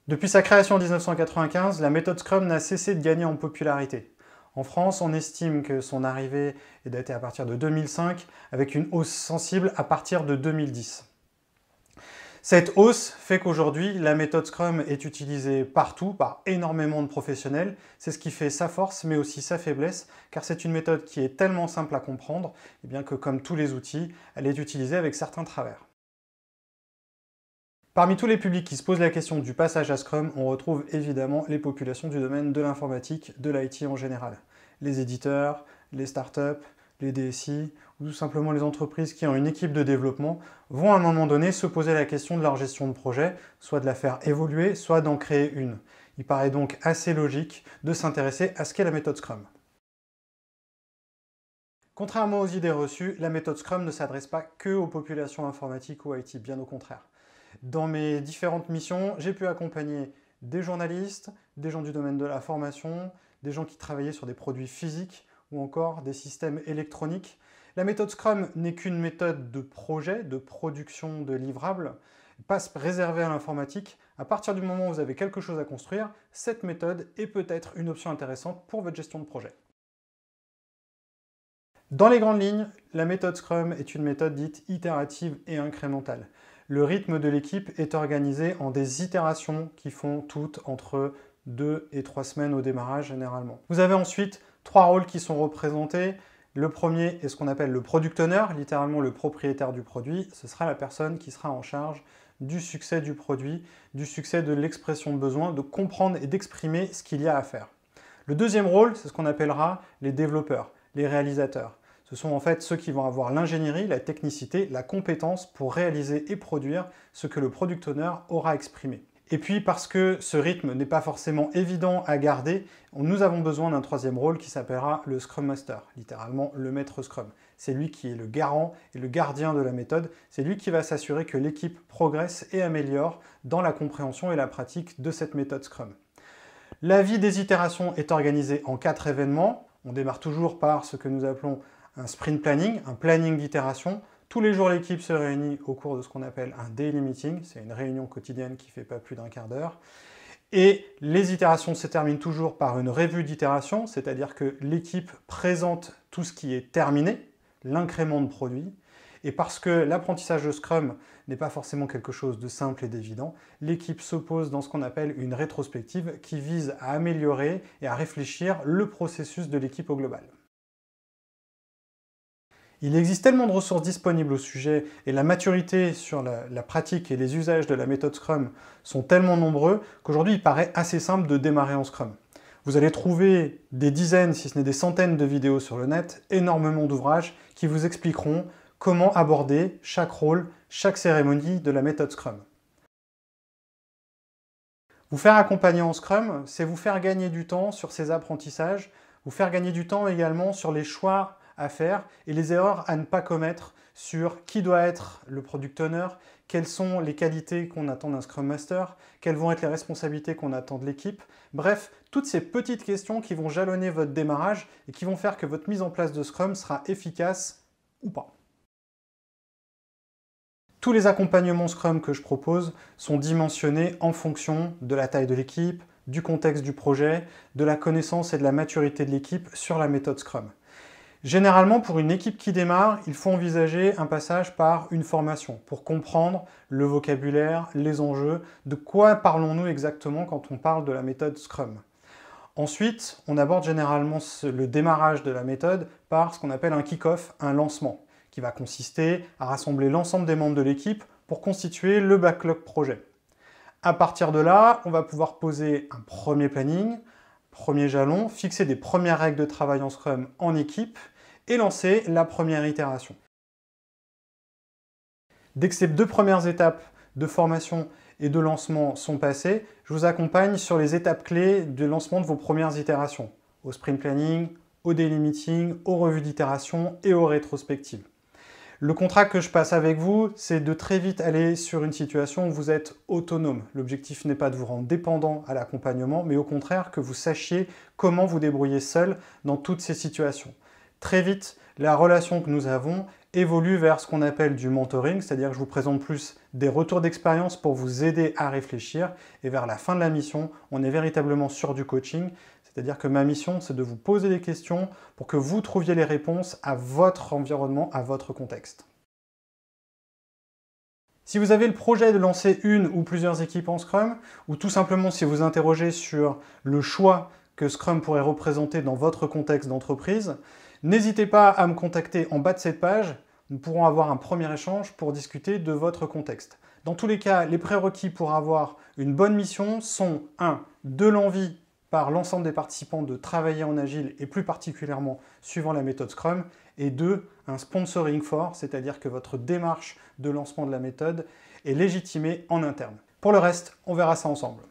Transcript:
Depuis sa création en 1995, la méthode Scrum n'a cessé de gagner en popularité. En France, on estime que son arrivée est datée à partir de 2005, avec une hausse sensible à partir de 2010. Cette hausse fait qu'aujourd'hui, la méthode Scrum est utilisée partout par énormément de professionnels. C'est ce qui fait sa force, mais aussi sa faiblesse, car c'est une méthode qui est tellement simple à comprendre, et bien que comme tous les outils, elle est utilisée avec certains travers. Parmi tous les publics qui se posent la question du passage à Scrum, on retrouve évidemment les populations du domaine de l'informatique, de l'IT en général. Les éditeurs, les startups, les DSI, ou tout simplement les entreprises qui ont une équipe de développement, vont à un moment donné se poser la question de leur gestion de projet, soit de la faire évoluer, soit d'en créer une. Il paraît donc assez logique de s'intéresser à ce qu'est la méthode Scrum. Contrairement aux idées reçues, la méthode Scrum ne s'adresse pas que aux populations informatiques ou IT, bien au contraire. Dans mes différentes missions, j'ai pu accompagner des journalistes, des gens du domaine de la formation, des gens qui travaillaient sur des produits physiques ou encore des systèmes électroniques. La méthode Scrum n'est qu'une méthode de projet, de production de livrables, pas réservée à l'informatique. À partir du moment où vous avez quelque chose à construire, cette méthode est peut-être une option intéressante pour votre gestion de projet. Dans les grandes lignes, la méthode Scrum est une méthode dite itérative et incrémentale. Le rythme de l'équipe est organisé en des itérations qui font toutes entre 2 et 3 semaines au démarrage généralement. Vous avez ensuite 3 rôles qui sont représentés. Le premier est ce qu'on appelle le product owner, littéralement le propriétaire du produit. Ce sera la personne qui sera en charge du succès du produit, du succès de l'expression de besoin, de comprendre et d'exprimer ce qu'il y a à faire. Le deuxième rôle, c'est ce qu'on appellera les développeurs, les réalisateurs. Ce sont en fait ceux qui vont avoir l'ingénierie, la technicité, la compétence pour réaliser et produire ce que le product owner aura exprimé. Et puis parce que ce rythme n'est pas forcément évident à garder, nous avons besoin d'un troisième rôle qui s'appellera le Scrum Master, littéralement le maître Scrum. C'est lui qui est le garant et le gardien de la méthode, c'est lui qui va s'assurer que l'équipe progresse et améliore dans la compréhension et la pratique de cette méthode Scrum. La vie des itérations est organisée en 4 événements. On démarre toujours par ce que nous appelons un sprint planning, un planning d'itération. Tous les jours, l'équipe se réunit au cours de ce qu'on appelle un daily meeting. C'est une réunion quotidienne qui ne fait pas plus d'un quart d'heure. Et les itérations se terminent toujours par une revue d'itération, c'est-à-dire que l'équipe présente tout ce qui est terminé, l'incrément de produit. Et parce que l'apprentissage de Scrum n'est pas forcément quelque chose de simple et d'évident, l'équipe s'oppose dans ce qu'on appelle une rétrospective qui vise à améliorer et à réfléchir le processus de l'équipe au global. Il existe tellement de ressources disponibles au sujet et la maturité sur la pratique et les usages de la méthode Scrum sont tellement nombreux qu'aujourd'hui il paraît assez simple de démarrer en Scrum. Vous allez trouver des dizaines, si ce n'est des centaines de vidéos sur le net, énormément d'ouvrages qui vous expliqueront comment aborder chaque rôle, chaque cérémonie de la méthode Scrum. Vous faire accompagner en Scrum, c'est vous faire gagner du temps sur ces apprentissages, vous faire gagner du temps également sur les choix à faire et les erreurs à ne pas commettre sur qui doit être le product owner, quelles sont les qualités qu'on attend d'un Scrum Master, quelles vont être les responsabilités qu'on attend de l'équipe. Bref, toutes ces petites questions qui vont jalonner votre démarrage et qui vont faire que votre mise en place de Scrum sera efficace ou pas. Tous les accompagnements Scrum que je propose sont dimensionnés en fonction de la taille de l'équipe, du contexte du projet, de la connaissance et de la maturité de l'équipe sur la méthode Scrum. Généralement, pour une équipe qui démarre, il faut envisager un passage par une formation pour comprendre le vocabulaire, les enjeux, de quoi parlons-nous exactement quand on parle de la méthode Scrum. Ensuite, on aborde généralement le démarrage de la méthode par ce qu'on appelle un kick-off, un lancement, qui va consister à rassembler l'ensemble des membres de l'équipe pour constituer le backlog projet. À partir de là, on va pouvoir poser un premier planning, premier jalon, fixer des premières règles de travail en Scrum en équipe et lancer la première itération. Dès que ces 2 premières étapes de formation et de lancement sont passées, je vous accompagne sur les étapes clés de lancement de vos premières itérations, au sprint planning, au daily meeting, aux revues d'itération et aux rétrospectives. Le contrat que je passe avec vous, c'est de très vite aller sur une situation où vous êtes autonome. L'objectif n'est pas de vous rendre dépendant à l'accompagnement, mais au contraire que vous sachiez comment vous débrouiller seul dans toutes ces situations. Très vite, la relation que nous avons évolue vers ce qu'on appelle du mentoring, c'est-à-dire que je vous présente plus des retours d'expérience pour vous aider à réfléchir, et vers la fin de la mission, on est véritablement sur du coaching, c'est-à-dire que ma mission, c'est de vous poser des questions pour que vous trouviez les réponses à votre environnement, à votre contexte. Si vous avez le projet de lancer une ou plusieurs équipes en Scrum, ou tout simplement si vous interrogez sur le choix que Scrum pourrait représenter dans votre contexte d'entreprise, n'hésitez pas à me contacter en bas de cette page. Nous pourrons avoir un premier échange pour discuter de votre contexte. Dans tous les cas, les prérequis pour avoir une bonne mission sont 1. De l'envie par l'ensemble des participants de travailler en agile et plus particulièrement suivant la méthode Scrum, et 2. Un sponsoring fort, c'est-à-dire que votre démarche de lancement de la méthode est légitimée en interne. Pour le reste, on verra ça ensemble.